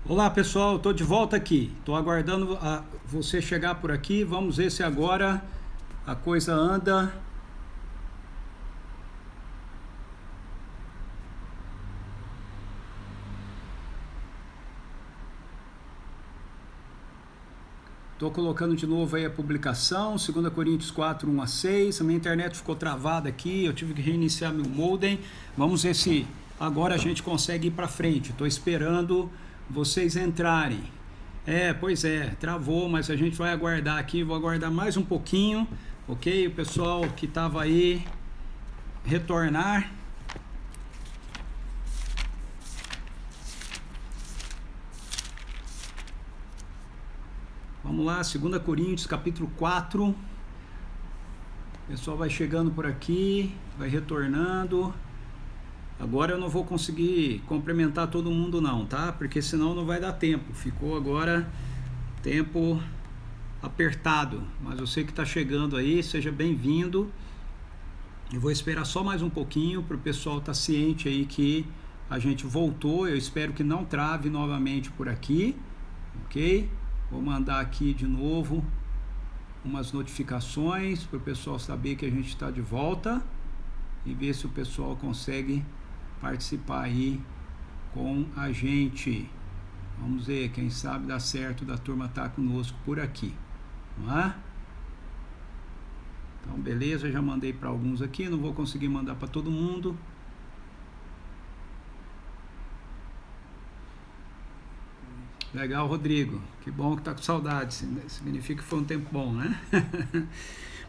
Olá pessoal, estou de volta aqui. Estou aguardando você chegar por aqui. Vamos ver se agora a coisa anda. Estou colocando de novo aí a publicação, 2 Coríntios 4, 1 a 6. A minha internet ficou travada aqui, eu tive que reiniciar meu modem. Vamos ver se agora a gente consegue ir para frente. Estou esperando vocês entrarem. Pois é, travou, mas a gente vai aguardar aqui, vou aguardar mais um pouquinho, ok? O pessoal que estava aí retornar. Vamos lá, 2 Coríntios capítulo 4. O pessoal vai chegando por aqui, vai retornando. Agora eu não vou conseguir cumprimentar todo mundo não, tá? Porque senão não vai dar tempo. Ficou agora tempo apertado. Mas eu sei que está chegando aí, seja bem-vindo. Eu vou esperar só mais um pouquinho para o pessoal estar ciente aí que a gente voltou. Eu espero que não trave novamente por aqui, ok? Vou mandar aqui de novo umas notificações para o pessoal saber que a gente está de volta e ver se o pessoal consegue participar aí com a gente. Vamos ver, quem sabe dá certo da turma estar conosco por aqui, não é? Então beleza, já mandei para alguns aqui, não vou conseguir mandar para todo mundo. Legal, Rodrigo, que bom que tá com saudade, significa que foi um tempo bom, né?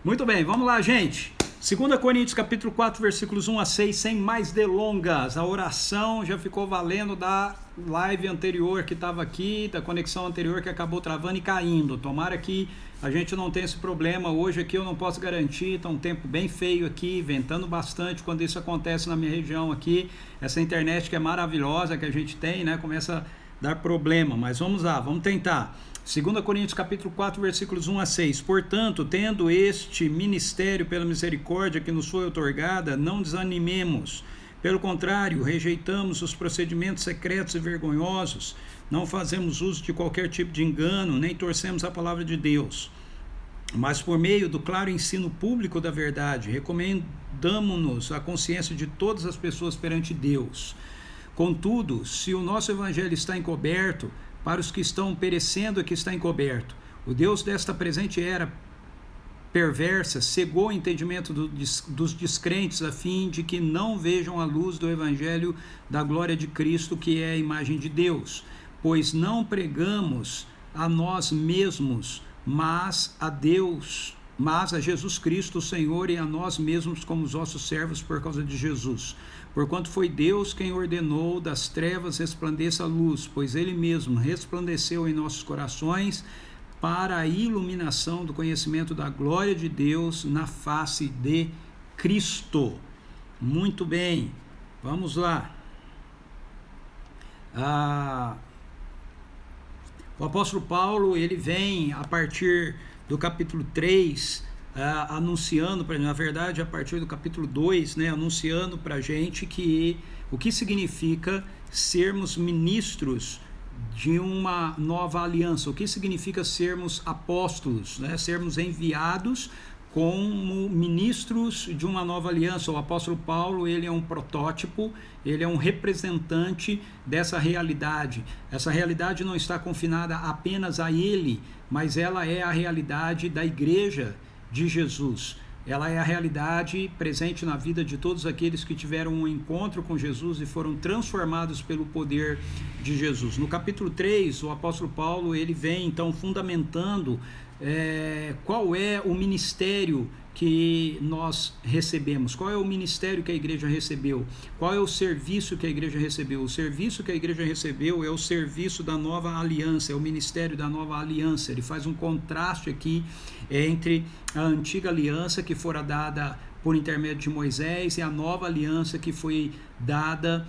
Muito bem, vamos lá, gente. 2 Coríntios capítulo 4, versículos 1 a 6, sem mais delongas. A oração já ficou valendo da live anterior que estava aqui, da conexão anterior que acabou travando e caindo. Tomara que a gente não tenha esse problema. Hoje aqui eu não posso garantir, está um tempo bem feio aqui, ventando bastante quando isso acontece na minha região aqui. Essa internet que é maravilhosa que a gente tem, né? Começa a dar problema, mas vamos lá, vamos tentar. 2 Coríntios capítulo 4, versículos 1 a 6. Portanto, tendo este ministério pela misericórdia que nos foi outorgada, não desanimemos. Pelo contrário, rejeitamos os procedimentos secretos e vergonhosos, não fazemos uso de qualquer tipo de engano, nem torcemos a palavra de Deus. Mas por meio do claro ensino público da verdade, recomendamo-nos a consciência de todas as pessoas perante Deus. Contudo, se o nosso evangelho está encoberto, para os que estão perecendo é que está encoberto. O Deus desta presente era perversa cegou o entendimento dos descrentes, a fim de que não vejam a luz do evangelho da glória de Cristo, que é a imagem de Deus. Pois não pregamos a nós mesmos, mas a Deus, mas a Jesus Cristo, o Senhor, e a nós mesmos como os vossos servos por causa de Jesus. Porquanto foi Deus quem ordenou das trevas resplandeça a luz, pois Ele mesmo resplandeceu em nossos corações para a iluminação do conhecimento da glória de Deus na face de Cristo. Muito bem, vamos lá. O apóstolo Paulo, ele vem a partir do capítulo 3, anunciando, na verdade a partir do capítulo 2, né, anunciando para a gente que o que significa sermos ministros de uma nova aliança, o que significa sermos apóstolos, né, sermos enviados como ministros de uma nova aliança. O apóstolo Paulo, ele é um protótipo, ele é um representante dessa realidade. Essa realidade não está confinada apenas a ele, mas ela é a realidade da igreja de Jesus. Ela é a realidade presente na vida de todos aqueles que tiveram um encontro com Jesus e foram transformados pelo poder de Jesus. No capítulo 3, o apóstolo Paulo, ele vem então fundamentando qual é o ministério que nós recebemos, qual é o ministério que a igreja recebeu, qual é o serviço que a igreja recebeu. O serviço que a igreja recebeu é o serviço da nova aliança, é o ministério da nova aliança. Ele faz um contraste aqui entre a antiga aliança que fora dada por intermédio de Moisés e a nova aliança que foi dada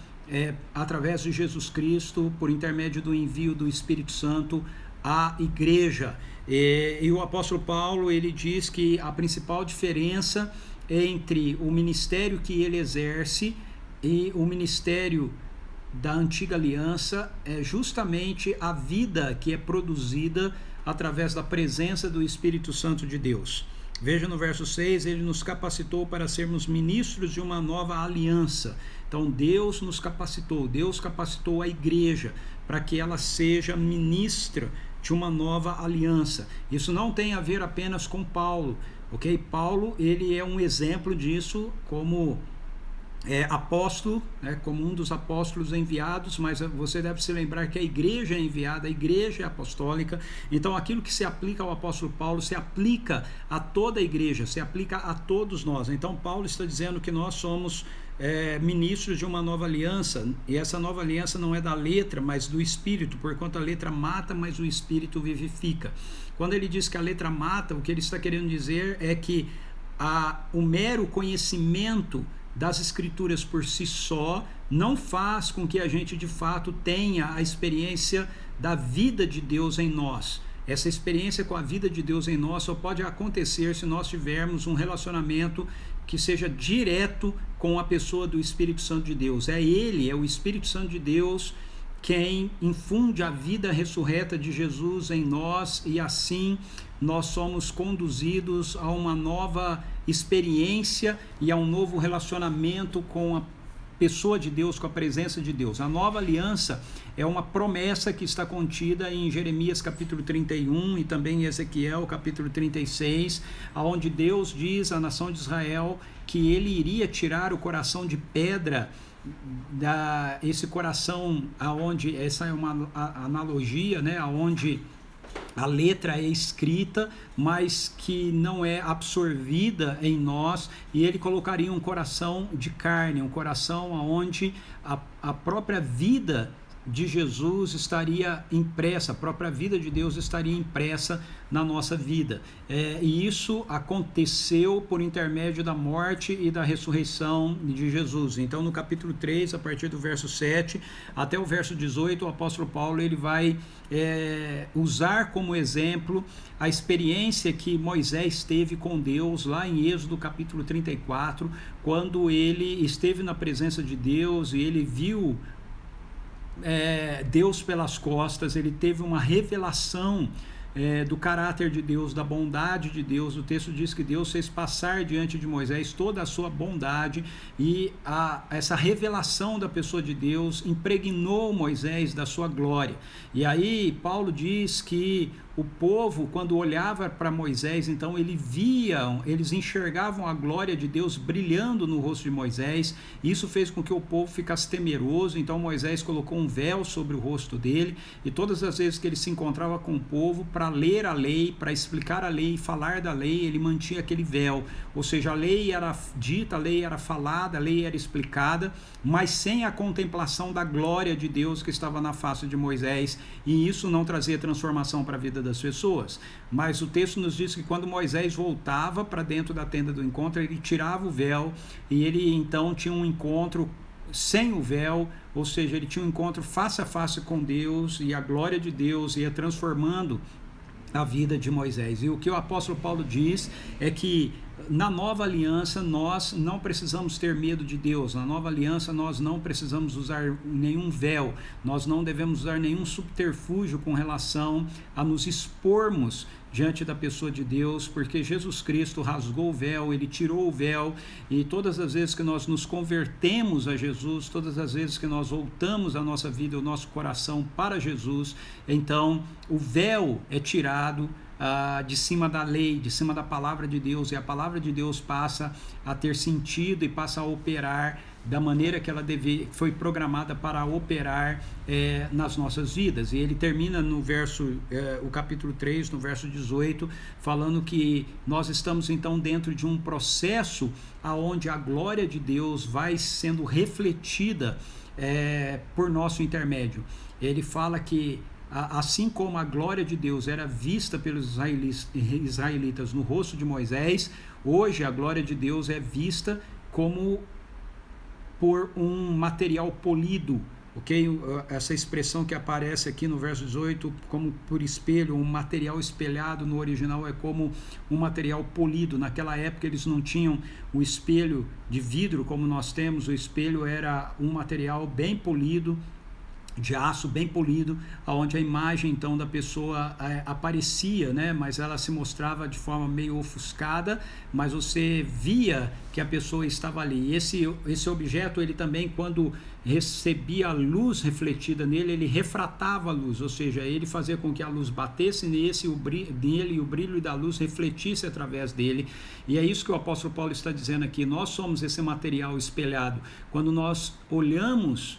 através de Jesus Cristo por intermédio do envio do Espírito Santo à igreja. E o apóstolo Paulo, ele diz que a principal diferença entre o ministério que ele exerce e o ministério da antiga aliança é justamente a vida que é produzida através da presença do Espírito Santo de Deus. Veja no verso 6, ele nos capacitou para sermos ministros de uma nova aliança. Então Deus nos capacitou, Deus capacitou a igreja para que ela seja ministra de uma nova aliança. Isso não tem a ver apenas com Paulo, ok? Paulo, ele é um exemplo disso como apóstolo, né, como um dos apóstolos enviados, mas você deve se lembrar que a igreja é enviada, a igreja é apostólica. Então aquilo que se aplica ao apóstolo Paulo se aplica a toda a igreja, se aplica a todos nós. Então Paulo está dizendo que nós somos ministros de uma nova aliança, e essa nova aliança não é da letra, mas do Espírito, porquanto a letra mata, mas o Espírito vivifica. Quando ele diz que a letra mata, o que ele está querendo dizer é que o mero conhecimento das Escrituras por si só não faz com que a gente de fato tenha a experiência da vida de Deus em nós. Essa experiência com a vida de Deus em nós só pode acontecer se nós tivermos um relacionamento que seja direto com a pessoa do Espírito Santo de Deus. É Ele, é o Espírito Santo de Deus quem infunde a vida ressurreta de Jesus em nós, e assim nós somos conduzidos a uma nova experiência e a um novo relacionamento com a pessoa de Deus, com a presença de Deus. A nova aliança é uma promessa que está contida em Jeremias capítulo 31 e também em Ezequiel capítulo 36, onde Deus diz à nação de Israel que ele iria tirar o coração de pedra, esse coração aonde, essa é uma analogia, né, aonde a letra é escrita, mas que não é absorvida em nós, e ele colocaria um coração de carne, um coração onde a própria vida de Jesus estaria impressa, a própria vida de Deus estaria impressa na nossa vida. E isso aconteceu por intermédio da morte e da ressurreição de Jesus. Então no capítulo 3, a partir do verso 7 até o verso 18, o apóstolo Paulo ele vai usar como exemplo a experiência que Moisés teve com Deus lá em Êxodo capítulo 34, quando ele esteve na presença de Deus e ele viu Deus pelas costas. Ele teve uma revelação do caráter de Deus, da bondade de Deus. O texto diz que Deus fez passar diante de Moisés toda a sua bondade, e essa revelação da pessoa de Deus impregnou Moisés da sua glória. E aí Paulo diz que o povo, quando olhava para Moisés, então eles enxergavam a glória de Deus brilhando no rosto de Moisés. Isso fez com que o povo ficasse temeroso. Então Moisés colocou um véu sobre o rosto dele, e todas as vezes que ele se encontrava com o povo para ler a lei, para explicar a lei, falar da lei, ele mantinha aquele véu. Ou seja, a lei era dita, a lei era falada, a lei era explicada, mas sem a contemplação da glória de Deus que estava na face de Moisés, e isso não trazia transformação para a vida das pessoas. Mas o texto nos diz que quando Moisés voltava para dentro da tenda do encontro, ele tirava o véu, e ele então tinha um encontro sem o véu, ou seja, ele tinha um encontro face a face com Deus, e a glória de Deus ia transformando a vida de Moisés. E o que o apóstolo Paulo diz é que na nova aliança nós não precisamos ter medo de Deus. Na nova aliança nós não precisamos usar nenhum véu, nós não devemos usar nenhum subterfúgio com relação a nos expormos diante da pessoa de Deus, porque Jesus Cristo rasgou o véu, ele tirou o véu, e todas as vezes que nós nos convertemos a Jesus, todas as vezes que nós voltamos a nossa vida, o nosso coração para Jesus, então o véu é tirado de cima da lei, de cima da palavra de Deus, e a palavra de Deus passa a ter sentido e passa a operar da maneira que ela foi programada para operar nas nossas vidas. E ele termina no o capítulo 3, no verso 18, falando que nós estamos então dentro de um processo onde a glória de Deus vai sendo refletida por nosso intermédio. Ele fala que assim como a glória de Deus era vista pelos israelitas no rosto de Moisés, hoje a glória de Deus é vista como por um material polido, ok? Essa expressão que aparece aqui no verso 18, como por espelho, um material espelhado, no original é como um material polido. Naquela época eles não tinham o espelho de vidro como nós temos, o espelho era um material bem polido, de aço bem polido, onde a imagem então da pessoa aparecia, né? Mas ela se mostrava de forma meio ofuscada, mas você via que a pessoa estava ali. Esse objeto, ele também, quando recebia a luz refletida nele, ele refratava a luz, ou seja, ele fazia com que a luz batesse nele e o brilho da luz refletisse através dele. E é isso que o apóstolo Paulo está dizendo aqui. Nós somos esse material espelhado. Quando nós olhamos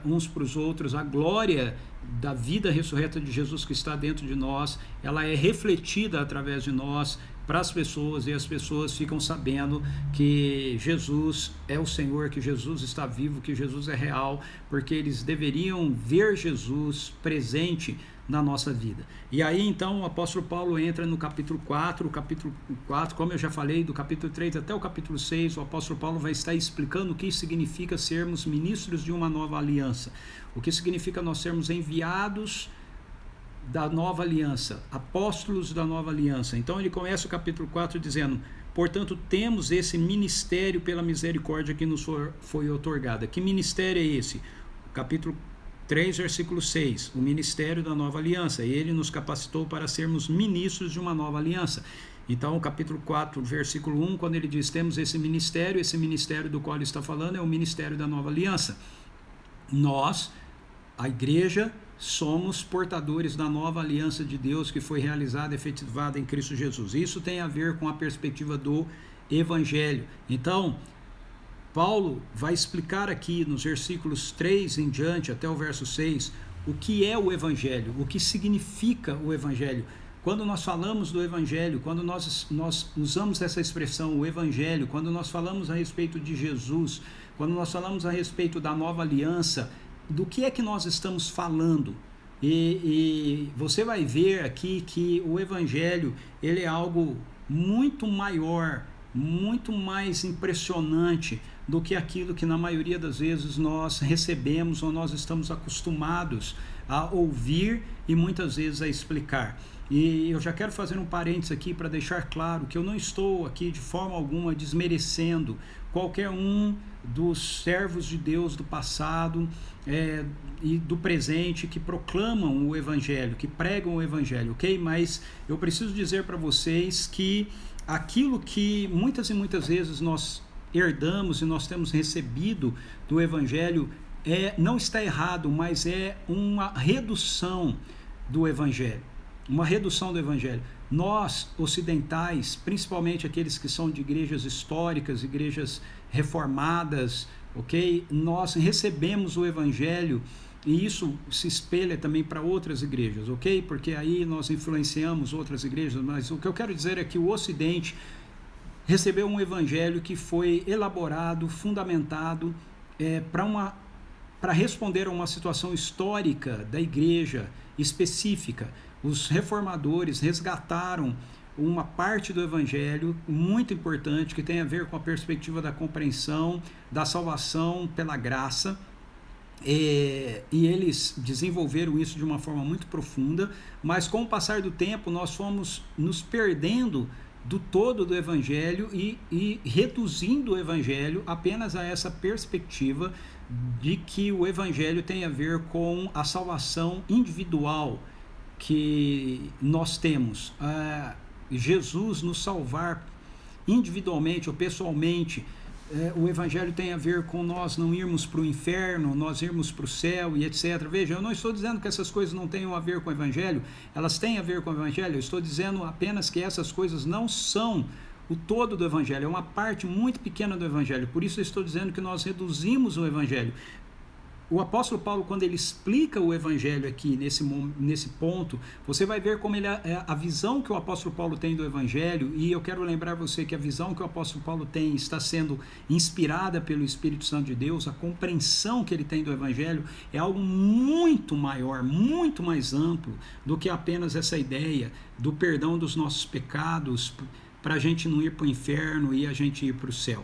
uns para os outros, a glória da vida ressurreta de Jesus que está dentro de nós, ela é refletida através de nós para as pessoas, e as pessoas ficam sabendo que Jesus é o Senhor, que Jesus está vivo, que Jesus é real, porque eles deveriam ver Jesus presente na nossa vida. E aí então o apóstolo Paulo entra no capítulo 4, como eu já falei, do capítulo 3 até o capítulo 6, o apóstolo Paulo vai estar explicando o que significa sermos ministros de uma nova aliança, o que significa nós sermos enviados da nova aliança, apóstolos da nova aliança. Então ele começa o capítulo 4 dizendo: portanto temos esse ministério pela misericórdia que nos foi outorgada. Que ministério é esse? Capítulo 3, versículo 6, o ministério da nova aliança. Ele nos capacitou para sermos ministros de uma nova aliança. Então, capítulo 4, versículo 1, quando ele diz temos esse ministério do qual ele está falando é o ministério da nova aliança. Nós, a igreja, somos portadores da nova aliança de Deus que foi realizada e efetivada em Cristo Jesus. Isso tem a ver com a perspectiva do Evangelho. Então, Paulo vai explicar aqui nos versículos 3 em diante, até o verso 6, o que é o Evangelho, o que significa o Evangelho. Quando nós falamos do Evangelho, quando nós usamos essa expressão, o Evangelho, quando nós falamos a respeito de Jesus, quando nós falamos a respeito da nova aliança, do que é que nós estamos falando? E você vai ver aqui que o Evangelho, ele é algo muito maior, muito mais impressionante do que aquilo que na maioria das vezes nós recebemos ou nós estamos acostumados a ouvir e muitas vezes a explicar. E eu já quero fazer um parênteses aqui para deixar claro que eu não estou aqui de forma alguma desmerecendo qualquer um dos servos de Deus do passado e do presente que proclamam o Evangelho, que pregam o Evangelho, ok? Mas eu preciso dizer para vocês que aquilo que muitas e muitas vezes nós herdamos e nós temos recebido do Evangelho não está errado, mas é uma redução do Evangelho. Uma redução do Evangelho. Nós, ocidentais, principalmente aqueles que são de igrejas históricas, igrejas reformadas, ok? Nós recebemos o Evangelho e isso se espelha também para outras igrejas, ok? Porque aí nós influenciamos outras igrejas, mas o que eu quero dizer é que o Ocidente recebeu um Evangelho que foi elaborado, fundamentado para responder a uma situação histórica da igreja específica. Os reformadores resgataram uma parte do Evangelho muito importante que tem a ver com a perspectiva da compreensão da salvação pela graça, e eles desenvolveram isso de uma forma muito profunda, mas com o passar do tempo nós fomos nos perdendo do todo do Evangelho e reduzindo o Evangelho apenas a essa perspectiva de que o Evangelho tem a ver com a salvação individual que nós temos, Jesus nos salvar individualmente ou pessoalmente. O Evangelho tem a ver com nós não irmos para o inferno, nós irmos para o céu e etc. Veja, eu não estou dizendo que essas coisas não tenham a ver com o Evangelho, elas têm a ver com o Evangelho, eu estou dizendo apenas que essas coisas não são o todo do Evangelho, é uma parte muito pequena do Evangelho. Por isso eu estou dizendo que nós reduzimos o Evangelho. O apóstolo Paulo, quando ele explica o Evangelho aqui, nesse ponto, você vai ver como a visão que o apóstolo Paulo tem do Evangelho, e eu quero lembrar você que a visão que o apóstolo Paulo tem está sendo inspirada pelo Espírito Santo de Deus, a compreensão que ele tem do Evangelho é algo muito maior, muito mais amplo do que apenas essa ideia do perdão dos nossos pecados, para a gente não ir para o inferno e a gente ir para o céu.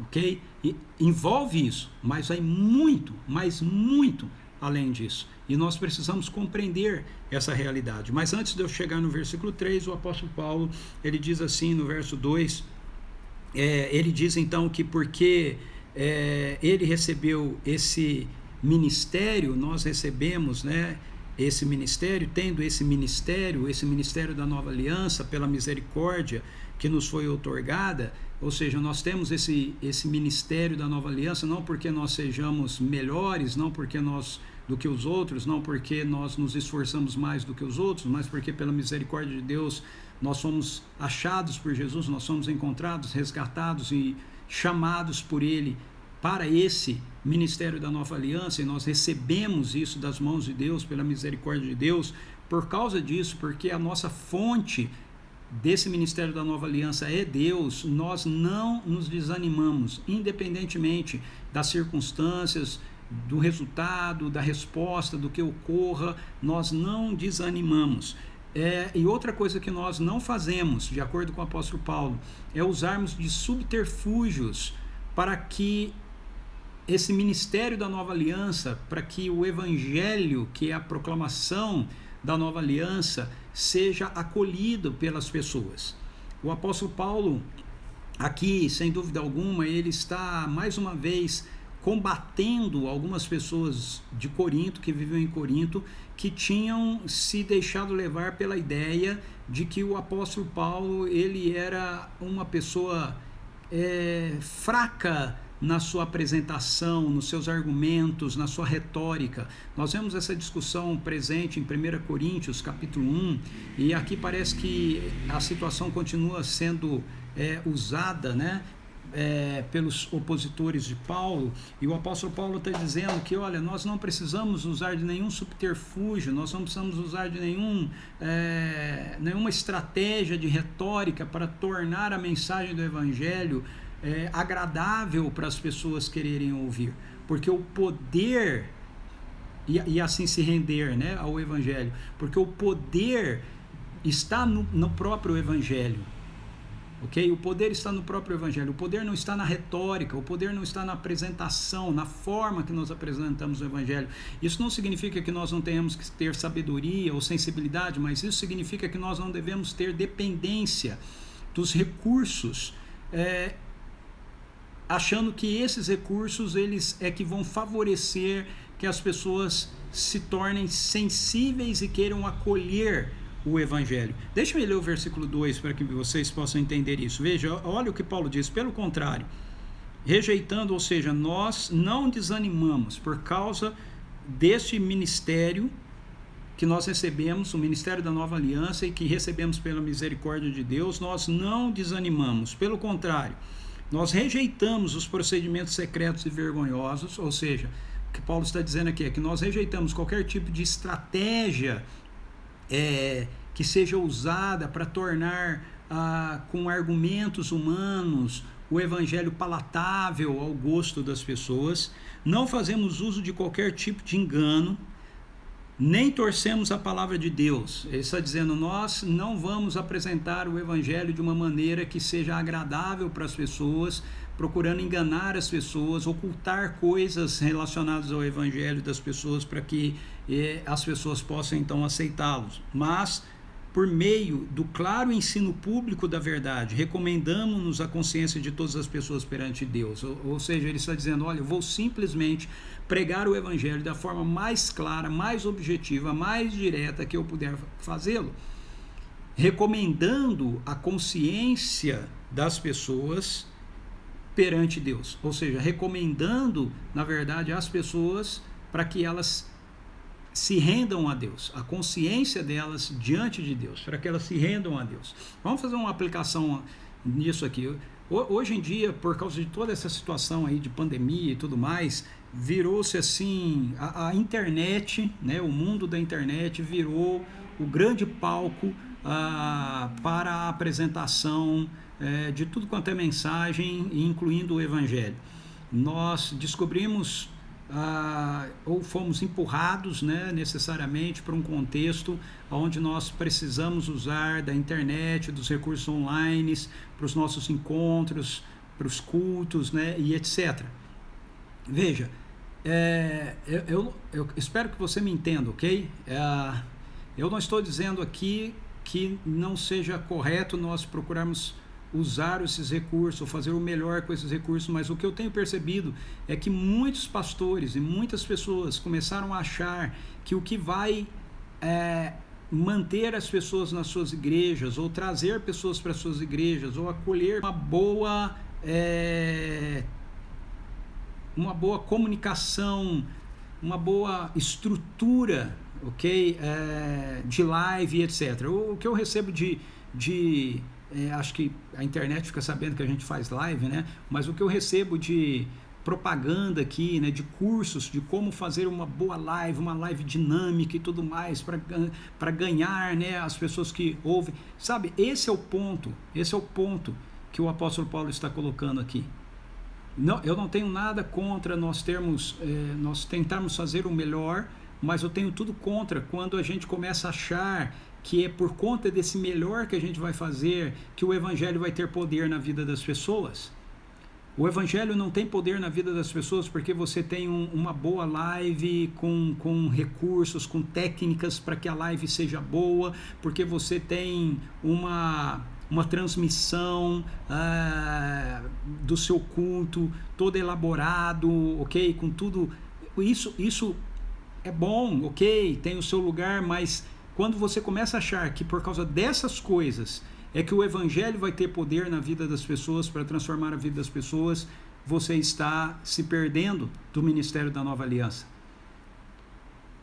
ok? E envolve isso, mas vai muito, mas muito além disso. E nós precisamos compreender essa realidade. Mas antes de eu chegar no versículo 3, o apóstolo Paulo, ele diz assim no verso 2, ele diz então que porque ele recebeu esse ministério, nós recebemos, né, esse ministério, tendo esse ministério da nova aliança, pela misericórdia que nos foi outorgada, ou seja, nós temos esse ministério da nova aliança, não porque nós sejamos melhores, não porque nós do que os outros, não porque nós nos esforçamos mais do que os outros, mas porque pela misericórdia de Deus nós somos achados por Jesus, nós somos encontrados, resgatados e chamados por Ele para esse ministério da nova aliança, e nós recebemos isso das mãos de Deus, pela misericórdia de Deus. Por causa disso, porque a nossa fonte desse ministério da nova aliança é Deus, nós não nos desanimamos, independentemente das circunstâncias, do resultado, da resposta, do que ocorra, nós não desanimamos. E outra coisa que nós não fazemos, de acordo com o apóstolo Paulo, é usarmos de subterfúgios para que esse ministério da nova aliança, para que o evangelho, que é a proclamação da nova aliança, seja acolhido pelas pessoas. O apóstolo Paulo, aqui, sem dúvida alguma, ele está mais uma vez combatendo algumas pessoas de Corinto, que viviam em Corinto, que tinham se deixado levar pela ideia de que o apóstolo Paulo ele era uma pessoa fraca na sua apresentação, nos seus argumentos, na sua retórica. Nós vemos essa discussão presente em 1 Coríntios capítulo 1, e aqui parece que a situação continua sendo usada, né, pelos opositores de Paulo, e o apóstolo Paulo está dizendo que, olha, nós não precisamos usar de nenhum subterfúgio, nós não precisamos usar de nenhuma estratégia de retórica para tornar a mensagem do evangelho agradável para as pessoas quererem ouvir, porque o poder, e assim se render, né, ao evangelho, porque o poder está no próprio evangelho. Ok? O poder está no próprio evangelho, o poder não está na retórica, o poder não está na apresentação, na forma que nós apresentamos o evangelho. Isso não significa que nós não tenhamos que ter sabedoria ou sensibilidade, mas isso significa que nós não devemos ter dependência dos recursos, achando que esses recursos eles que vão favorecer que as pessoas se tornem sensíveis e queiram acolher o evangelho. Deixa eu ler o versículo 2 para que vocês possam entender isso. Veja, olha o que Paulo diz: pelo contrário, rejeitando, ou seja, nós não desanimamos por causa deste ministério que nós recebemos, o ministério da nova aliança, e que recebemos pela misericórdia de Deus, nós não desanimamos, pelo contrário, nós rejeitamos os procedimentos secretos e vergonhosos, ou seja, o que Paulo está dizendo aqui é que nós rejeitamos qualquer tipo de estratégia que seja usada para tornar com argumentos humanos o evangelho palatável ao gosto das pessoas. Não fazemos uso de qualquer tipo de engano, nem torcemos a palavra de Deus. Ele está dizendo, nós não vamos apresentar o evangelho de uma maneira que seja agradável para as pessoas, procurando enganar as pessoas, ocultar coisas relacionadas ao evangelho das pessoas para que as pessoas possam então aceitá-los. Mas, por meio do claro ensino público da verdade, recomendamos-nos a consciência de todas as pessoas perante Deus. Ou seja, ele está dizendo, olha, eu vou simplesmente pregar o evangelho da forma mais clara, mais objetiva, mais direta que eu puder fazê-lo, recomendando a consciência das pessoas perante Deus, ou seja, recomendando, na verdade, as pessoas para que elas se rendam a Deus, a consciência delas diante de Deus, para que elas se rendam a Deus. Vamos fazer uma aplicação nisso aqui. Hoje em dia, por causa de toda essa situação aí de pandemia e tudo mais, virou-se assim, a internet, né, o mundo da internet virou o grande palco para a apresentação de tudo quanto é mensagem, incluindo o evangelho. Nós descobrimos ou fomos empurrados, né, necessariamente para um contexto onde nós precisamos usar da internet, dos recursos online para os nossos encontros, para os cultos, né, e etc. Veja, eu espero que você me entenda, ok? Eu não estou dizendo aqui que não seja correto nós procurarmos usar esses recursos, ou fazer o melhor com esses recursos, mas o que eu tenho percebido é que muitos pastores e muitas pessoas começaram a achar que o que vai manter as pessoas nas suas igrejas, ou trazer pessoas para as suas igrejas, ou acolher uma boa comunicação, uma boa estrutura, ok? De live, etc. O que eu recebo acho que a internet fica sabendo que a gente faz live, né? Mas o que eu recebo de propaganda aqui, né, de cursos de como fazer uma boa live, uma live dinâmica e tudo mais para ganhar, né, as pessoas que ouvem, sabe? Esse é o ponto que o apóstolo Paulo está colocando aqui. Não, eu não tenho nada contra nós tentarmos fazer o melhor, mas eu tenho tudo contra quando a gente começa a achar que é por conta desse melhor que a gente vai fazer que o evangelho vai ter poder na vida das pessoas. O evangelho não tem poder na vida das pessoas porque você tem uma boa live com recursos, com técnicas para que a live seja boa, porque você tem uma transmissão do seu culto todo elaborado, ok? Com tudo isso é bom, ok? Tem o seu lugar, mas quando você começa a achar que por causa dessas coisas é que o evangelho vai ter poder na vida das pessoas, para transformar a vida das pessoas, você está se perdendo do ministério da nova aliança.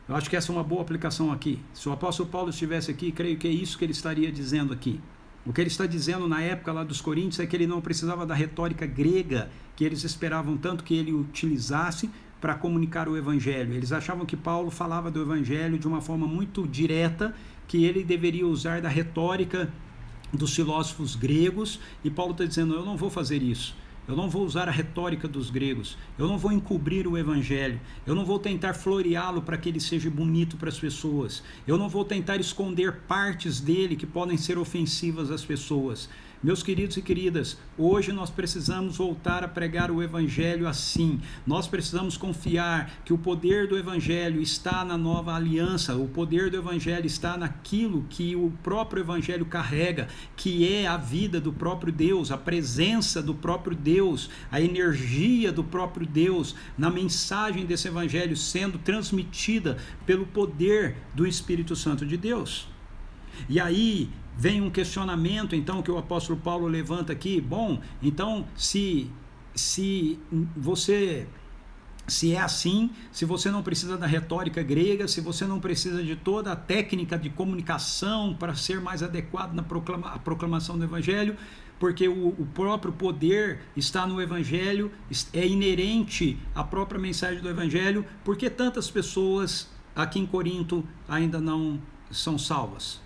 Eu acho que essa é uma boa aplicação aqui. Se o apóstolo Paulo estivesse aqui, creio que é isso que ele estaria dizendo aqui. O que ele está dizendo na época lá dos Coríntios é que ele não precisava da retórica grega que eles esperavam tanto que ele utilizasse para comunicar o evangelho. Eles achavam que Paulo falava do evangelho de uma forma muito direta, que ele deveria usar da retórica dos filósofos gregos, e Paulo está dizendo, eu não vou fazer isso, eu não vou usar a retórica dos gregos, eu não vou encobrir o evangelho, eu não vou tentar floreá-lo para que ele seja bonito para as pessoas, eu não vou tentar esconder partes dele que podem ser ofensivas às pessoas. Meus queridos e queridas, hoje nós precisamos voltar a pregar o evangelho assim. Nós precisamos confiar que o poder do evangelho está na nova aliança, o poder do evangelho está naquilo que o próprio evangelho carrega, que é a vida do próprio Deus, a presença do próprio Deus, a energia do próprio Deus na mensagem desse evangelho sendo transmitida pelo poder do Espírito Santo de Deus. E aí vem um questionamento, então, que o apóstolo Paulo levanta aqui. Bom, então, se é assim, se você não precisa da retórica grega, se você não precisa de toda a técnica de comunicação para ser mais adequado na proclamação do evangelho, porque o próprio poder está no evangelho, é inerente à própria mensagem do evangelho, por que tantas pessoas aqui em Corinto ainda não são salvas?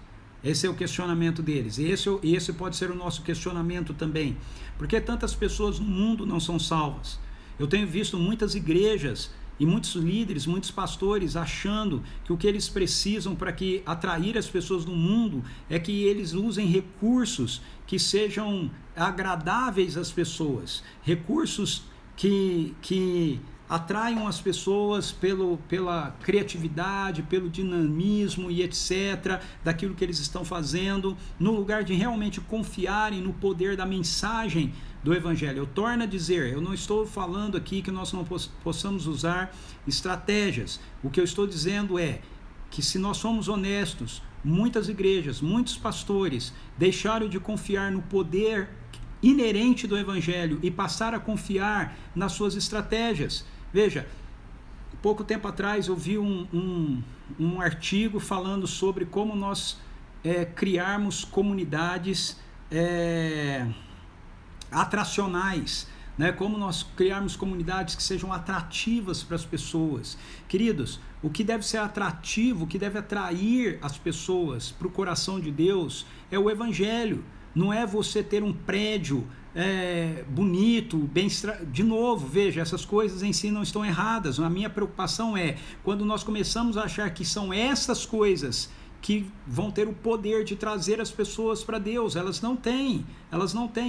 Esse é o questionamento deles. Esse pode ser o nosso questionamento também. Por que tantas pessoas no mundo não são salvas? Eu tenho visto muitas igrejas e muitos líderes, muitos pastores achando que o que eles precisam para atrair as pessoas no mundo é que eles usem recursos que sejam agradáveis às pessoas, recursos que atraiam as pessoas pela criatividade, pelo dinamismo e etc., daquilo que eles estão fazendo, no lugar de realmente confiarem no poder da mensagem do evangelho. Eu torno a dizer, eu não estou falando aqui que nós não possamos usar estratégias. O que eu estou dizendo é que, se nós somos honestos, muitas igrejas, muitos pastores deixaram de confiar no poder inerente do evangelho e passaram a confiar nas suas estratégias. Veja, pouco tempo atrás eu vi um artigo falando sobre como nós criarmos comunidades atracionais, né? Como nós criarmos comunidades que sejam atrativas para as pessoas. Queridos, o que deve ser atrativo, o que deve atrair as pessoas para o coração de Deus é o evangelho. Não é você ter um prédio bonito, de novo, veja, essas coisas em si não estão erradas. A minha preocupação é quando nós começamos a achar que são essas coisas que vão ter o poder de trazer as pessoas para Deus. Elas não têm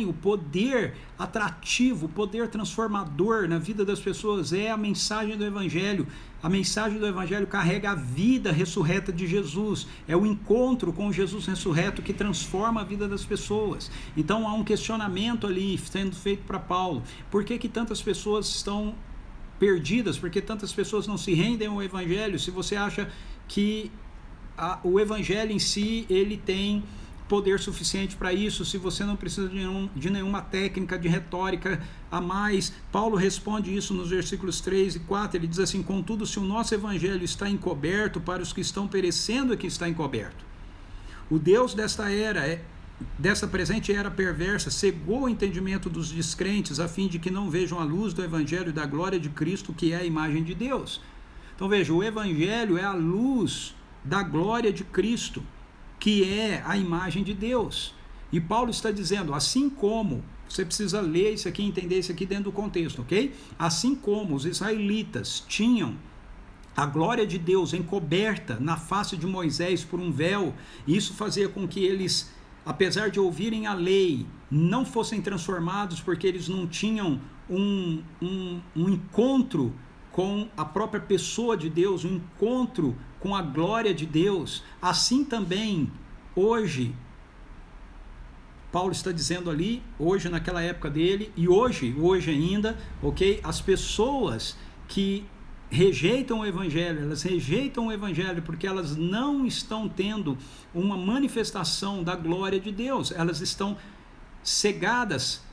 o poder atrativo, o poder transformador na vida das pessoas. É a mensagem do Evangelho. A mensagem do Evangelho carrega a vida ressurreta de Jesus. É o encontro com Jesus ressurreto que transforma a vida das pessoas. Então há um questionamento ali sendo feito para Paulo. Por que tantas pessoas estão perdidas? Por que tantas pessoas não se rendem ao Evangelho? Se você acha que o Evangelho em si, ele tem poder suficiente para isso, se você não precisa de nenhuma técnica de retórica a mais. Paulo responde isso nos versículos 3 e 4, ele diz assim: contudo, se o nosso Evangelho está encoberto, para os que estão perecendo é que está encoberto. O Deus desta presente era perversa, cegou o entendimento dos descrentes, a fim de que não vejam a luz do Evangelho da glória de Cristo, que é a imagem de Deus. Então veja, o Evangelho é a luz da glória de Cristo, que é a imagem de Deus. E Paulo está dizendo, assim como, você precisa ler isso aqui, entender isso aqui dentro do contexto, ok? Assim como os israelitas tinham a glória de Deus encoberta na face de Moisés por um véu, isso fazia com que eles, apesar de ouvirem a lei, não fossem transformados, porque eles não tinham um encontro com a própria pessoa de Deus, um encontro com a glória de Deus. Assim também, hoje, Paulo está dizendo ali, hoje naquela época dele, e hoje ainda, ok? As pessoas que rejeitam o Evangelho, elas rejeitam o Evangelho porque elas não estão tendo uma manifestação da glória de Deus, elas estão cegadas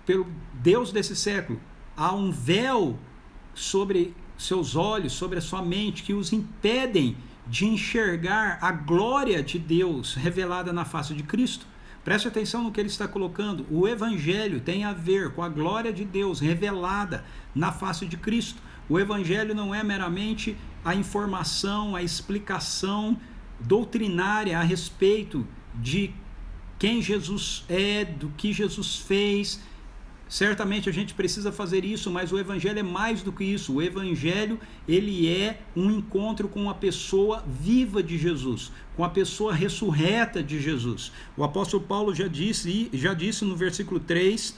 pelo Deus desse século. Há um véu sobre seus olhos, sobre a sua mente, que os impedem de enxergar a glória de Deus revelada na face de Cristo. Preste atenção no que ele está colocando. O Evangelho tem a ver com a glória de Deus revelada na face de Cristo. O Evangelho não é meramente a informação, a explicação doutrinária a respeito de quem Jesus é, do que Jesus fez. Certamente a gente precisa fazer isso, mas o Evangelho é mais do que isso. O Evangelho, ele é um encontro com a pessoa viva de Jesus, com a pessoa ressurreta de Jesus. O apóstolo Paulo já disse no versículo 3,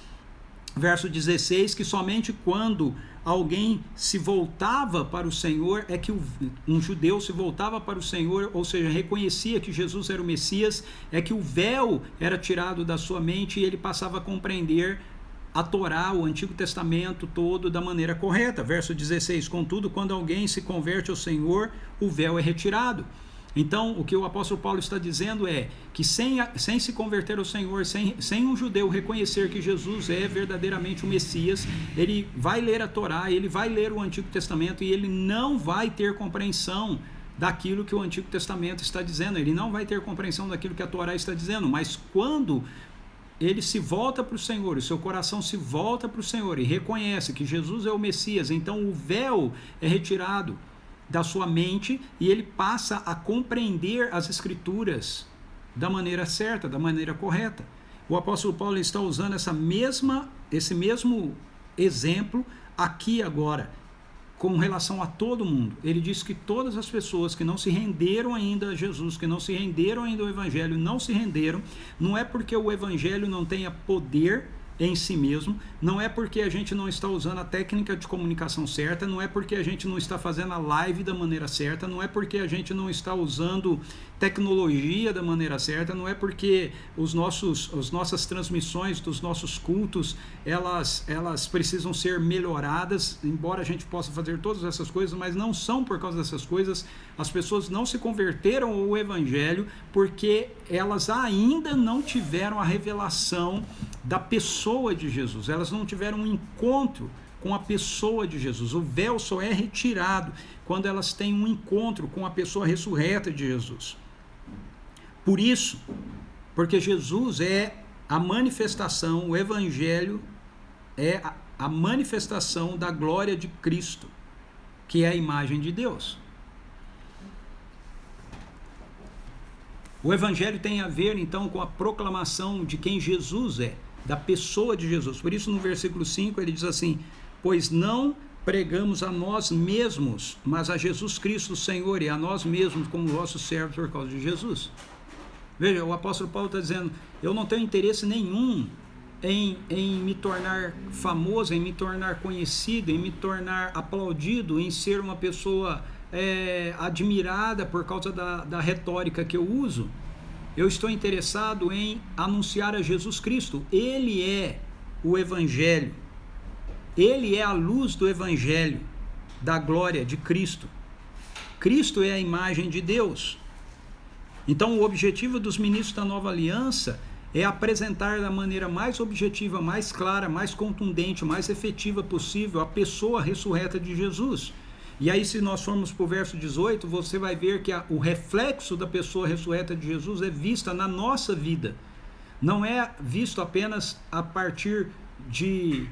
verso 16, que somente quando alguém se voltava para o Senhor, é que um judeu se voltava para o Senhor, ou seja, reconhecia que Jesus era o Messias, é que o véu era tirado da sua mente e ele passava a compreender a Torá, o Antigo Testamento todo da maneira correta. Verso 16, contudo, quando alguém se converte ao Senhor, o véu é retirado. Então, o que o apóstolo Paulo está dizendo é que sem se converter ao Senhor, sem um judeu reconhecer que Jesus é verdadeiramente o Messias, ele vai ler a Torá, ele vai ler o Antigo Testamento e ele não vai ter compreensão daquilo que o Antigo Testamento está dizendo, ele não vai ter compreensão daquilo que a Torá está dizendo. Mas quando ele se volta para o Senhor, o seu coração se volta para o Senhor e reconhece que Jesus é o Messias, então o véu é retirado da sua mente e ele passa a compreender as Escrituras da maneira certa, da maneira correta. O apóstolo Paulo está usando esse mesmo exemplo aqui agora, com relação a todo mundo. Ele diz que todas as pessoas que não se renderam ainda a Jesus, que não se renderam ainda ao Evangelho, não se renderam, não é porque o Evangelho não tenha poder em si mesmo, não é porque a gente não está usando a técnica de comunicação certa, não é porque a gente não está fazendo a live da maneira certa, não é porque a gente não está usando tecnologia da maneira certa, não é porque as nossas transmissões dos nossos cultos, elas precisam ser melhoradas, embora a gente possa fazer todas essas coisas, mas não são por causa dessas coisas. As pessoas não se converteram ao Evangelho porque elas ainda não tiveram a revelação da pessoa de Jesus, elas não tiveram um encontro com a pessoa de Jesus. O véu só é retirado quando elas têm um encontro com a pessoa ressurreta de Jesus. Por isso, porque Jesus é a manifestação, o Evangelho é a manifestação da glória de Cristo, que é a imagem de Deus. O Evangelho tem a ver, então, com a proclamação de quem Jesus é, da pessoa de Jesus. Por isso, no versículo 5, ele diz assim: pois não pregamos a nós mesmos, mas a Jesus Cristo Senhor e a nós mesmos como vossos servos por causa de Jesus. Veja, o apóstolo Paulo está dizendo, eu não tenho interesse nenhum em me tornar famoso, em me tornar conhecido, em me tornar aplaudido, em ser uma pessoa admirada por causa da retórica que eu uso. Eu estou interessado em anunciar a Jesus Cristo. Ele é o Evangelho. Ele é a luz do Evangelho, da glória de Cristo. Cristo é a imagem de Deus. Então, o objetivo dos ministros da Nova Aliança é apresentar da maneira mais objetiva, mais clara, mais contundente, mais efetiva possível a pessoa ressurreta de Jesus. E aí, se nós formos para o verso 18, você vai ver que o reflexo da pessoa ressurreta de Jesus é vista na nossa vida. Não é visto apenas a partir de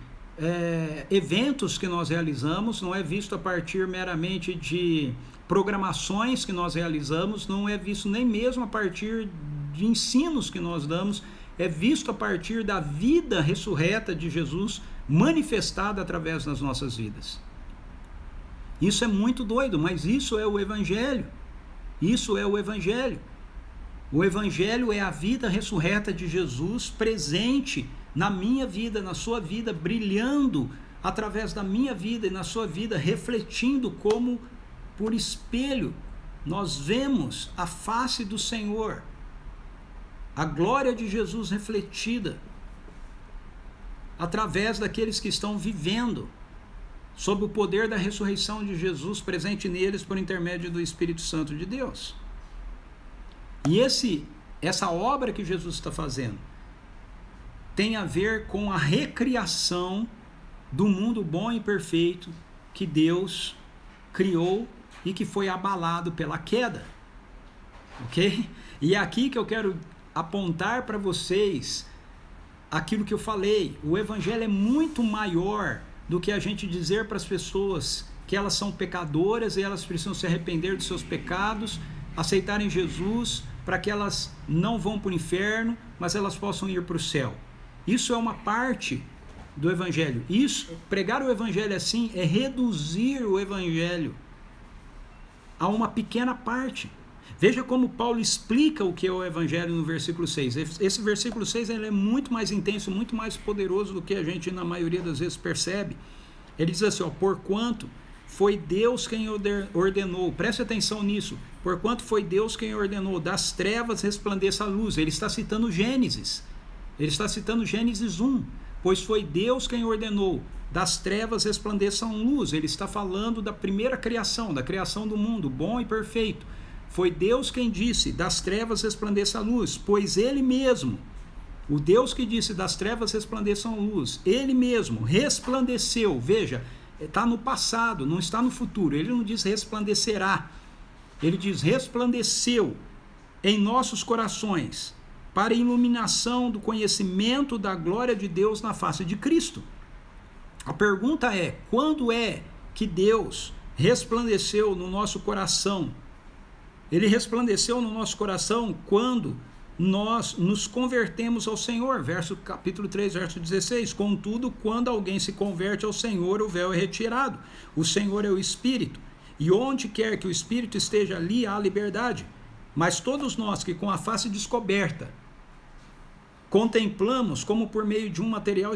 eventos que nós realizamos, não é visto a partir meramente de programações que nós realizamos, não é visto nem mesmo a partir de ensinos que nós damos, é visto a partir da vida ressurreta de Jesus manifestada através das nossas vidas. Isso é muito doido, mas isso é o Evangelho. Isso é o Evangelho. O Evangelho é a vida ressurreta de Jesus presente na minha vida, na sua vida, brilhando através da minha vida e na sua vida, refletindo como por espelho. Nós vemos a face do Senhor, a glória de Jesus refletida através daqueles que estão vivendo sob o poder da ressurreição de Jesus presente neles por intermédio do Espírito Santo de Deus. E essa obra que Jesus está fazendo tem a ver com a recriação do mundo bom e perfeito que Deus criou e que foi abalado pela queda. Ok? E é aqui que eu quero apontar para vocês aquilo que eu falei. O Evangelho é muito maior do que a gente dizer para as pessoas que elas são pecadoras e elas precisam se arrepender dos seus pecados, aceitarem Jesus para que elas não vão para o inferno, mas elas possam ir para o céu. Isso é uma parte do Evangelho. Pregar o Evangelho assim é reduzir o Evangelho a uma pequena parte. Veja como Paulo explica o que é o Evangelho no versículo 6. Esse versículo 6 ele é muito mais intenso, muito mais poderoso do que a gente na maioria das vezes percebe. Ele diz assim, porquanto foi Deus quem ordenou, preste atenção nisso, porquanto foi Deus quem ordenou, das trevas resplandeça a luz. Ele está citando Gênesis. Ele está citando Gênesis 1, pois foi Deus quem ordenou, das trevas resplandeçam luz. Ele está falando da primeira criação, da criação do mundo, bom e perfeito. Foi Deus quem disse, das trevas resplandeça a luz, pois Ele mesmo, o Deus que disse, das trevas resplandeçam a luz, Ele mesmo resplandeceu, veja, está no passado, não está no futuro, Ele não diz resplandecerá, Ele diz resplandeceu em nossos corações, para a iluminação do conhecimento da glória de Deus na face de Cristo. A pergunta é, quando é que Deus resplandeceu no nosso coração? Ele resplandeceu no nosso coração quando nós nos convertemos ao Senhor, capítulo 3, verso 16, contudo, quando alguém se converte ao Senhor, o véu é retirado, o Senhor é o Espírito, e onde quer que o Espírito esteja, ali há liberdade, mas todos nós que com a face descoberta, contemplamos como por meio de um material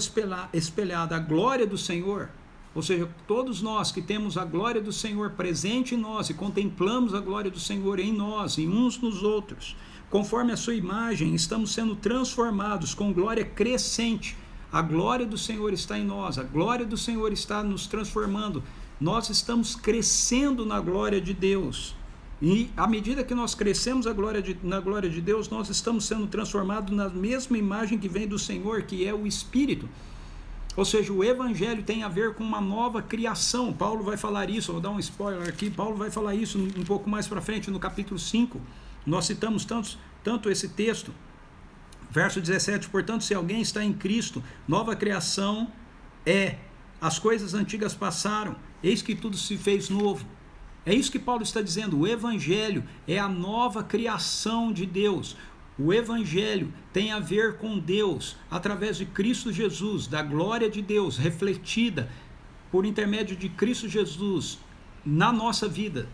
espelhado a glória do Senhor, ou seja, todos nós que temos a glória do Senhor presente em nós e contemplamos a glória do Senhor em nós e uns nos outros, conforme a sua imagem, estamos sendo transformados com glória crescente. A glória do Senhor está em nós, a glória do Senhor está nos transformando, nós estamos crescendo na glória de Deus. E à medida que nós crescemos na glória de Deus, nós estamos sendo transformados na mesma imagem que vem do Senhor, que é o Espírito. Ou seja, o Evangelho tem a ver com uma nova criação. Paulo vai falar isso, vou dar um spoiler aqui, Paulo vai falar isso um pouco mais para frente, no capítulo 5. Nós citamos tanto esse texto. Verso 17, portanto, se alguém está em Cristo, nova criação é, as coisas antigas passaram, eis que tudo se fez novo. É isso que Paulo está dizendo, o Evangelho é a nova criação de Deus. O Evangelho tem a ver com Deus, através de Cristo Jesus, da glória de Deus refletida por intermédio de Cristo Jesus, na nossa vida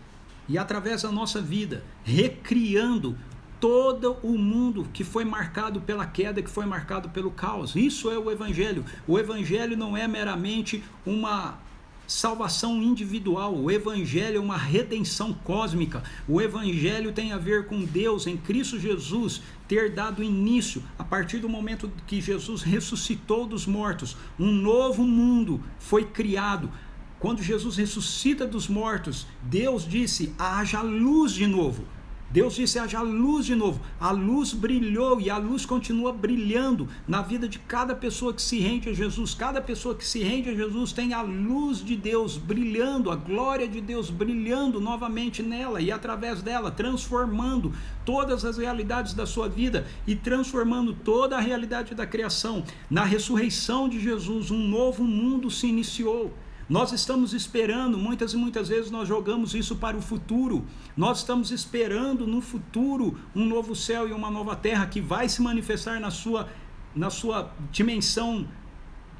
e através da nossa vida, recriando todo o mundo que foi marcado pela queda, que foi marcado pelo caos. Isso é o Evangelho. O Evangelho não é meramente uma salvação individual. O Evangelho é uma redenção cósmica. O Evangelho tem a ver com Deus em Cristo Jesus ter dado início, a partir do momento que Jesus ressuscitou dos mortos, um novo mundo foi criado. Quando Jesus ressuscita dos mortos, Deus disse: haja luz de novo. Deus disse: haja luz de novo. A luz brilhou e a luz continua brilhando na vida de cada pessoa que se rende a Jesus. Cada pessoa que se rende a Jesus tem a luz de Deus brilhando, a glória de Deus brilhando novamente nela e através dela, transformando todas as realidades da sua vida e transformando toda a realidade da criação. Na ressurreição de Jesus, um novo mundo se iniciou. Nós estamos esperando, muitas e muitas vezes nós jogamos isso para o futuro. Nós estamos esperando no futuro um novo céu e uma nova terra que vai se manifestar na sua dimensão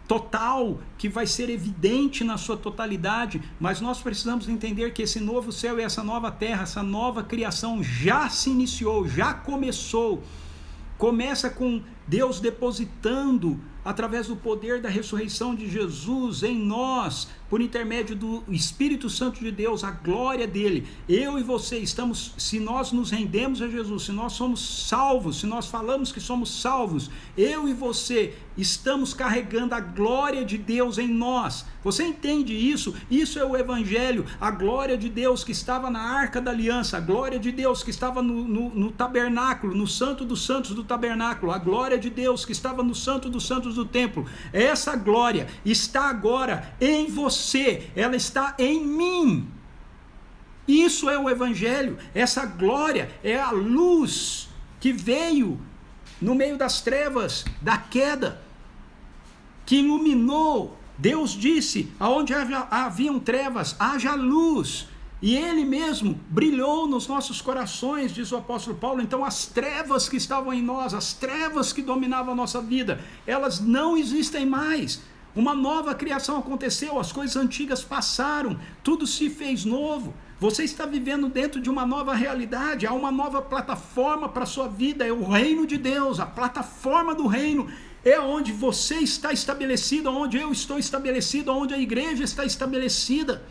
total, que vai ser evidente na sua totalidade, mas nós precisamos entender que esse novo céu e essa nova terra, essa nova criação já se iniciou, já começou. Começa com Deus depositando, através do poder da ressurreição de Jesus em nós, por intermédio do Espírito Santo de Deus, a glória dele. Eu e você estamos, se nós nos rendemos a Jesus, se nós somos salvos, se nós falamos que somos salvos, eu e você estamos carregando a glória de Deus em nós. Você entende isso? Isso é o Evangelho. A glória de Deus que estava na Arca da Aliança, a glória de Deus que estava no tabernáculo, no Santo dos Santos do tabernáculo, a glória de Deus que estava no Santo dos Santos do templo. Essa glória está agora em você, ela está em mim. Isso é o Evangelho. Essa glória é a luz que veio no meio das trevas da queda, que iluminou. Deus disse: aonde haviam trevas, haja luz. E Ele mesmo brilhou nos nossos corações, diz o apóstolo Paulo. Então as trevas que estavam em nós, as trevas que dominavam a nossa vida, elas não existem mais. Uma nova criação aconteceu, as coisas antigas passaram, tudo se fez novo. Você está vivendo dentro de uma nova realidade, há uma nova plataforma para a sua vida, é o reino de Deus, a plataforma do reino. É onde você está estabelecido, onde eu estou estabelecido, onde a igreja está estabelecida.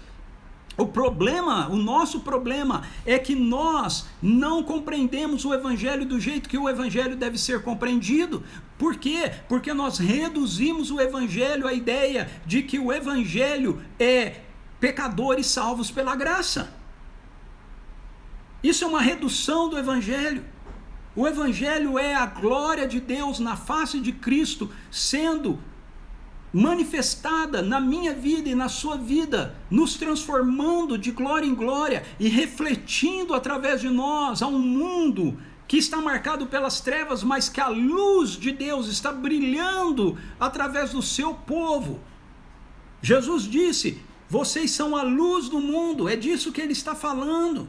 O nosso problema é que nós não compreendemos o Evangelho do jeito que o Evangelho deve ser compreendido. Por quê? Porque nós reduzimos o Evangelho à ideia de que o Evangelho é pecadores salvos pela graça. Isso é uma redução do Evangelho. O Evangelho é a glória de Deus na face de Cristo sendo manifestada na minha vida e na sua vida, nos transformando de glória em glória e refletindo através de nós a um mundo que está marcado pelas trevas, mas que a luz de Deus está brilhando através do seu povo. Jesus disse: vocês são a luz do mundo. É disso que ele está falando.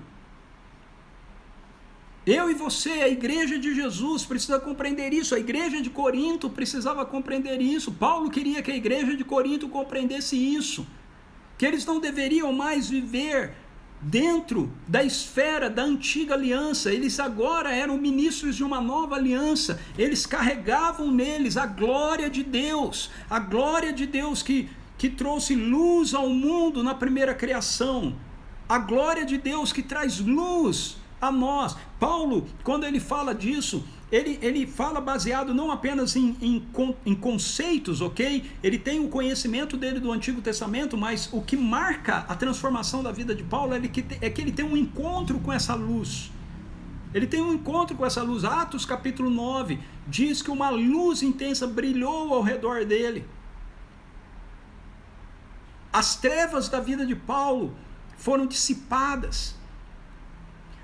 Eu e você, a igreja de Jesus, precisa compreender isso. A igreja de Corinto precisava compreender isso. Paulo queria que a igreja de Corinto compreendesse isso. Que eles não deveriam mais viver dentro da esfera da antiga aliança. Eles agora eram ministros de uma nova aliança. Eles carregavam neles a glória de Deus. A glória de Deus que trouxe luz ao mundo na primeira criação. A glória de Deus que traz luz a nós. Paulo, quando ele fala disso, ele fala baseado não apenas em conceitos, ok? Ele tem o conhecimento dele do Antigo Testamento, mas o que marca a transformação da vida de Paulo é que ele tem um encontro com essa luz. Ele tem um encontro com essa luz. Atos capítulo 9 diz que uma luz intensa brilhou ao redor dele. As trevas da vida de Paulo foram dissipadas.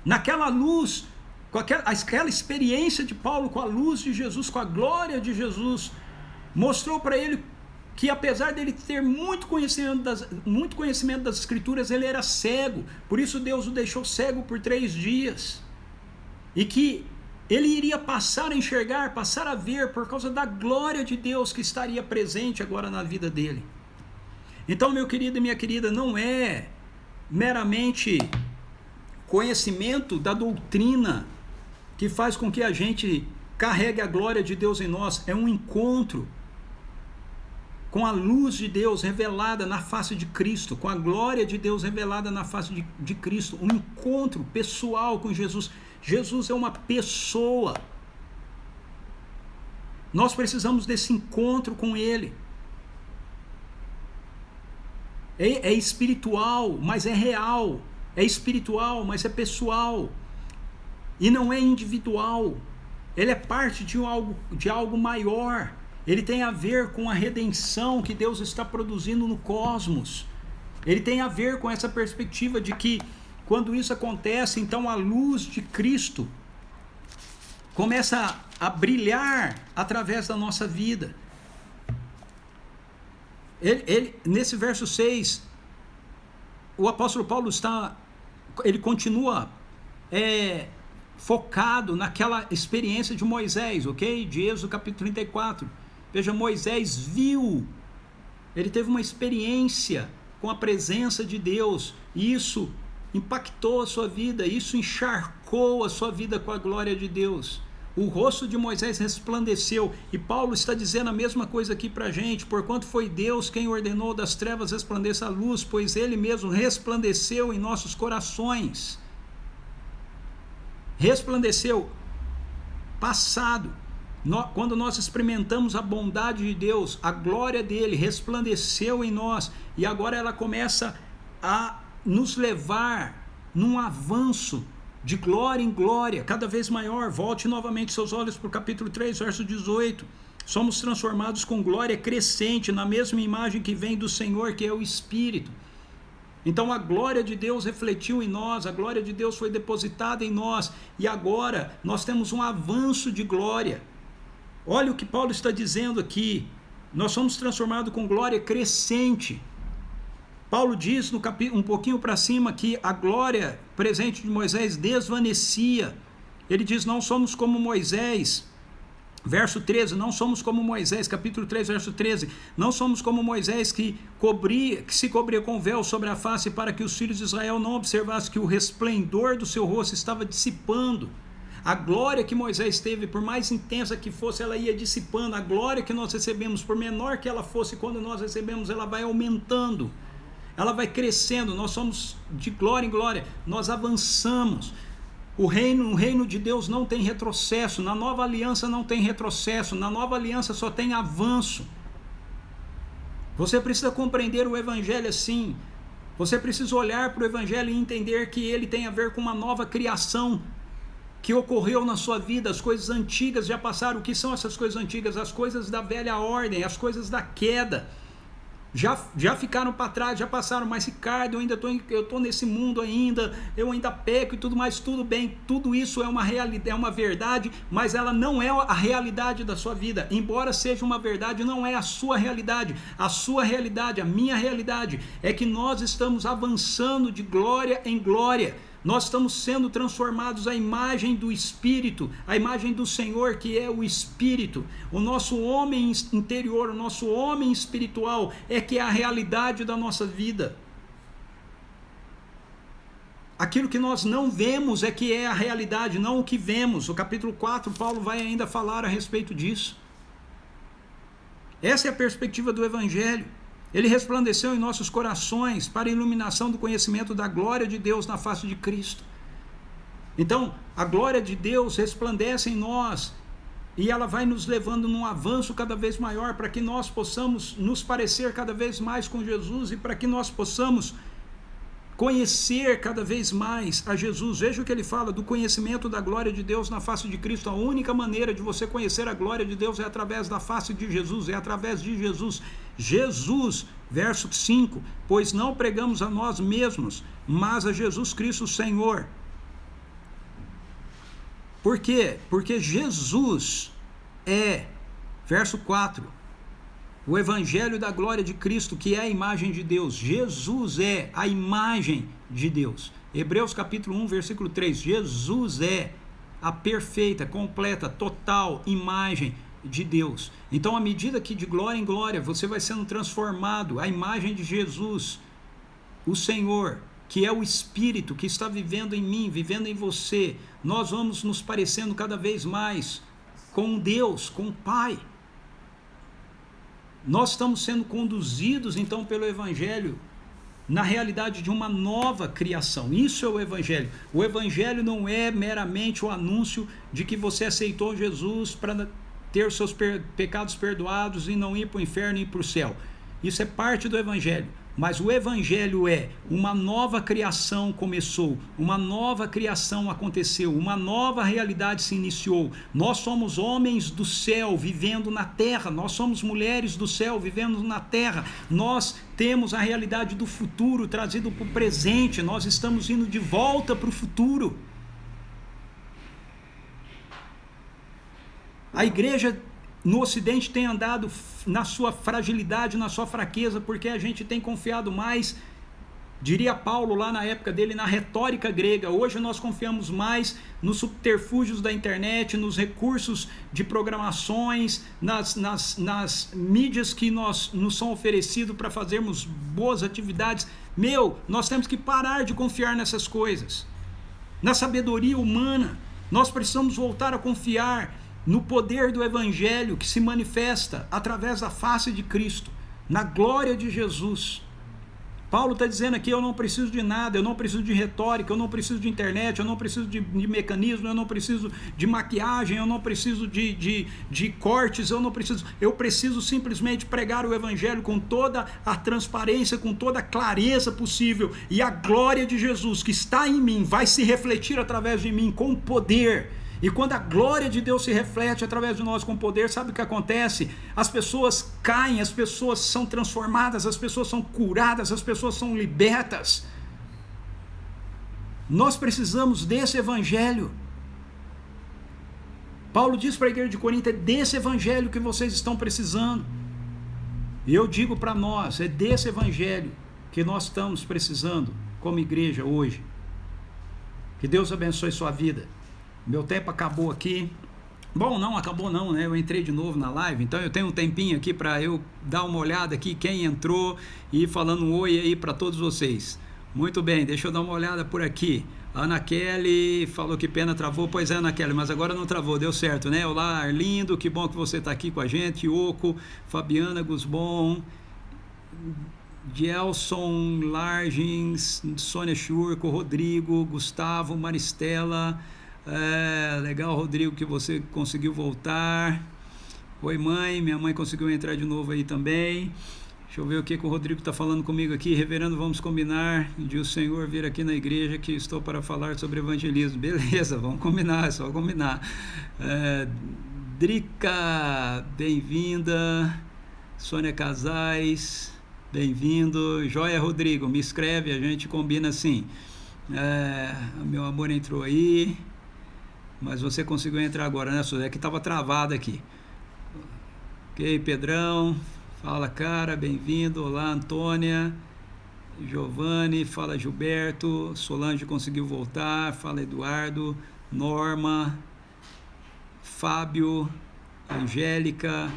Naquela luz, com aquela experiência de Paulo com a luz de Jesus, com a glória de Jesus, mostrou para ele que apesar dele ter muito conhecimento das Escrituras, ele era cego. Por isso Deus o deixou cego por 3 dias. E que ele iria passar a enxergar, passar a ver, por causa da glória de Deus que estaria presente agora na vida dele. Então, meu querido e minha querida, não é meramente conhecimento da doutrina que faz com que a gente carregue a glória de Deus em nós, é um encontro com a luz de Deus revelada na face de Cristo, com a glória de Deus revelada na face de Cristo, um encontro pessoal com Jesus. Jesus é uma pessoa. Nós precisamos desse encontro com Ele. É espiritual, mas é real. É espiritual, mas é pessoal. E não é individual. Ele é parte de algo maior. Ele tem a ver com a redenção que Deus está produzindo no cosmos. Ele tem a ver com essa perspectiva de que quando isso acontece, então a luz de Cristo começa a brilhar através da nossa vida. Nesse verso 6, o apóstolo Paulo ele continua focado naquela experiência de Moisés, ok? De Êxodo capítulo 34. Veja, Moisés viu, ele teve uma experiência com a presença de Deus, e isso impactou a sua vida, isso encharcou a sua vida com a glória de Deus. O rosto de Moisés resplandeceu, e Paulo está dizendo a mesma coisa aqui para a gente: porquanto foi Deus quem ordenou das trevas resplandeça a luz, pois Ele mesmo resplandeceu em nossos corações. Resplandeceu, passado. Quando nós experimentamos a bondade de Deus, a glória dele resplandeceu em nós, e agora ela começa a nos levar num avanço de glória em glória, cada vez maior. Volte novamente seus olhos para o capítulo 3, verso 18. Somos transformados com glória crescente na mesma imagem que vem do Senhor, que é o Espírito. Então a glória de Deus refletiu em nós, a glória de Deus foi depositada em nós, e agora nós temos um avanço de glória. Olha o que Paulo está dizendo aqui: nós somos transformados com glória crescente. Paulo diz um pouquinho para cima que a glória presente de Moisés desvanecia. Ele diz: não somos como Moisés. Verso 13, não somos como Moisés, capítulo 3, verso 13, não somos como Moisés que se cobria com véu sobre a face para que os filhos de Israel não observassem que o resplendor do seu rosto estava dissipando. A glória que Moisés teve, por mais intensa que fosse, ela ia dissipando. A glória que nós recebemos, por menor que ela fosse, quando nós recebemos, ela vai aumentando, ela vai crescendo. Nós somos de glória em glória, nós avançamos. O reino de Deus não tem retrocesso, na nova aliança não tem retrocesso, na nova aliança só tem avanço. Você precisa compreender o Evangelho assim, você precisa olhar para o Evangelho e entender que ele tem a ver com uma nova criação que ocorreu na sua vida. As coisas antigas já passaram. O que são essas coisas antigas? As coisas da velha ordem, as coisas da queda, já ficaram para trás, já passaram. Mas Ricardo, eu estou nesse mundo ainda, eu ainda peco e tudo mais. Tudo bem, tudo isso é uma realidade, é uma verdade, mas ela não é a realidade da sua vida. Embora seja uma verdade, não é a sua realidade. A sua realidade, a minha realidade, é que nós estamos avançando de glória em glória. Nós estamos sendo transformados à imagem do Espírito, à imagem do Senhor, que é o Espírito. O nosso homem interior, o nosso homem espiritual é que é a realidade da nossa vida. Aquilo que nós não vemos é que é a realidade, não o que vemos. O capítulo 4, Paulo vai ainda falar a respeito disso. Essa é a perspectiva do Evangelho. Ele resplandeceu em nossos corações para a iluminação do conhecimento da glória de Deus na face de Cristo. Então, a glória de Deus resplandece em nós e ela vai nos levando num avanço cada vez maior para que nós possamos nos parecer cada vez mais com Jesus e para que nós possamos conhecer cada vez mais a Jesus. Veja o que ele fala do conhecimento da glória de Deus na face de Cristo. A única maneira de você conhecer a glória de Deus é através da face de Jesus, é através de Jesus. Jesus, verso 5, pois não pregamos a nós mesmos, mas a Jesus Cristo Senhor. Por quê? Porque Jesus é, verso 4, o Evangelho da glória de Cristo, que é a imagem de Deus. Jesus é a imagem de Deus. Hebreus capítulo 1, versículo 3. Jesus é a perfeita, completa, total imagem de Deus. Então, à medida que de glória em glória você vai sendo transformado à imagem de Jesus, o Senhor, que é o Espírito que está vivendo em mim, vivendo em você, nós vamos nos parecendo cada vez mais com Deus, com o Pai. Nós estamos sendo conduzidos então pelo Evangelho na realidade de uma nova criação. Isso é o Evangelho. O Evangelho não é meramente o anúncio de que você aceitou Jesus para ter os seus pecados perdoados e não ir para o inferno e ir para o céu. Isso é parte do Evangelho. Mas o Evangelho é uma nova criação começou, uma nova criação aconteceu, uma nova realidade se iniciou. Nós somos homens do céu vivendo na terra, nós somos mulheres do céu vivendo na terra, nós temos a realidade do futuro trazido para o presente, nós estamos indo de volta para o futuro. A igreja no Ocidente tem andado na sua fragilidade, na sua fraqueza, porque a gente tem confiado mais, diria Paulo lá na época dele, na retórica grega. Hoje nós confiamos mais nos subterfúgios da internet, nos recursos de programações, nas mídias que nos são oferecidos para fazermos boas atividades. Nós temos que parar de confiar nessas coisas, na sabedoria humana. Nós precisamos voltar a confiar no poder do Evangelho que se manifesta através da face de Cristo, na glória de Jesus. Paulo está dizendo aqui, eu não preciso de nada, eu não preciso de retórica, eu não preciso de internet, eu não preciso de mecanismo, eu não preciso de maquiagem, eu não preciso de cortes, eu preciso simplesmente pregar o Evangelho com toda a transparência, com toda a clareza possível, e a glória de Jesus que está em mim vai se refletir através de mim com poder. E quando a glória de Deus se reflete através de nós com poder, sabe o que acontece? As pessoas caem, as pessoas são transformadas, as pessoas são curadas, as pessoas são libertas. Nós precisamos desse Evangelho. Paulo diz para a igreja de Corinto, é desse Evangelho que vocês estão precisando. E eu digo para nós, é desse Evangelho que nós estamos precisando como igreja hoje. Que Deus abençoe sua vida. Meu tempo acabou aqui. Bom, não acabou não, né? Eu entrei de novo na live, então eu tenho um tempinho aqui para eu dar uma olhada aqui quem entrou e ir falando um oi aí para todos vocês. Muito bem, deixa eu dar uma olhada por aqui. Ana Kelly falou que pena travou. Pois é, Ana Kelly, mas agora não travou, deu certo, né? Olá, Arlindo, que bom que você está aqui com a gente. Oco, Fabiana Gusbon, Gelson Largens, Sônia Churco, Rodrigo, Gustavo, Maristela. Legal, Rodrigo, que você conseguiu voltar. Oi, mãe, minha mãe conseguiu entrar de novo aí também. Deixa eu ver o que o Rodrigo está falando comigo aqui. Reverendo, vamos combinar de o Senhor vir aqui na igreja que estou para falar sobre evangelismo. Beleza, vamos combinar, é só combinar. Drica, bem-vinda. Sônia Casais, bem-vindo. Joia, Rodrigo, me escreve, a gente combina assim. Meu amor entrou aí. Mas você conseguiu entrar agora, né, Suzé? Que estava travado aqui. Ok, Pedrão. Fala, cara, bem-vindo. Olá, Antônia. Giovanni, fala, Gilberto. Solange conseguiu voltar. Fala, Eduardo. Norma. Fábio. Angélica.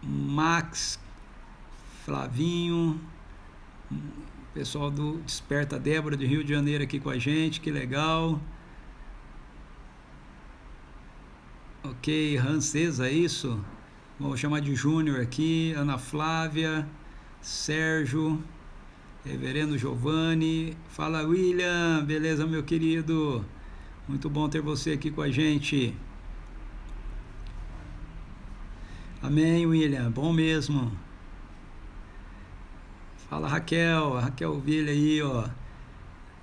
Max. Flavinho. Pessoal do Desperta Débora, de Rio de Janeiro aqui com a gente. Que legal. Ok, Rancesa, é isso? Vou chamar de Júnior aqui. Ana Flávia, Sérgio, Reverendo Giovanni. Fala, William, beleza, meu querido? Muito bom ter você aqui com a gente. Amém, William, bom mesmo. Fala, Raquel, a Raquel Vilha aí, ó.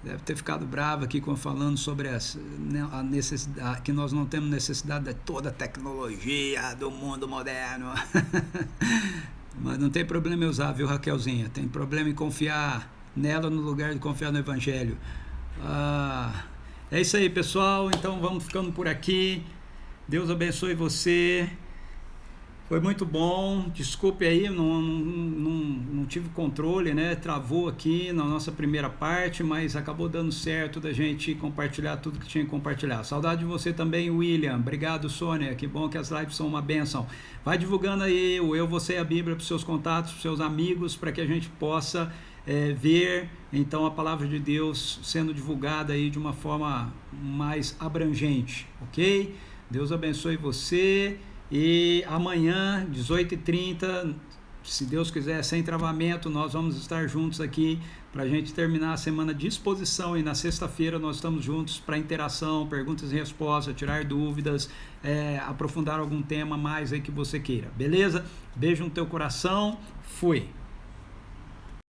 Deve ter ficado brava aqui falando sobre a necessidade, que nós não temos necessidade de toda a tecnologia do mundo moderno. Mas não tem problema em usar, viu, Raquelzinha? Tem problema em confiar nela no lugar de confiar no Evangelho. É isso aí, pessoal. Então vamos ficando por aqui. Deus abençoe você. Foi muito bom, desculpe aí, não tive controle, né? Travou aqui na nossa primeira parte, mas acabou dando certo da gente compartilhar tudo que tinha que compartilhar. Saudade de você também, William. Obrigado, Sônia. Que bom que as lives são uma bênção. Vai divulgando aí o Eu, Você e a Bíblia para os seus contatos, para os seus amigos, para que a gente possa ver então a palavra de Deus sendo divulgada aí de uma forma mais abrangente, ok? Deus abençoe você. E amanhã, 18h30, se Deus quiser, sem travamento, nós vamos estar juntos aqui para a gente terminar a semana de exposição. E na sexta-feira nós estamos juntos para interação, perguntas e respostas, tirar dúvidas, aprofundar algum tema mais aí que você queira. Beleza? Beijo no teu coração. Fui!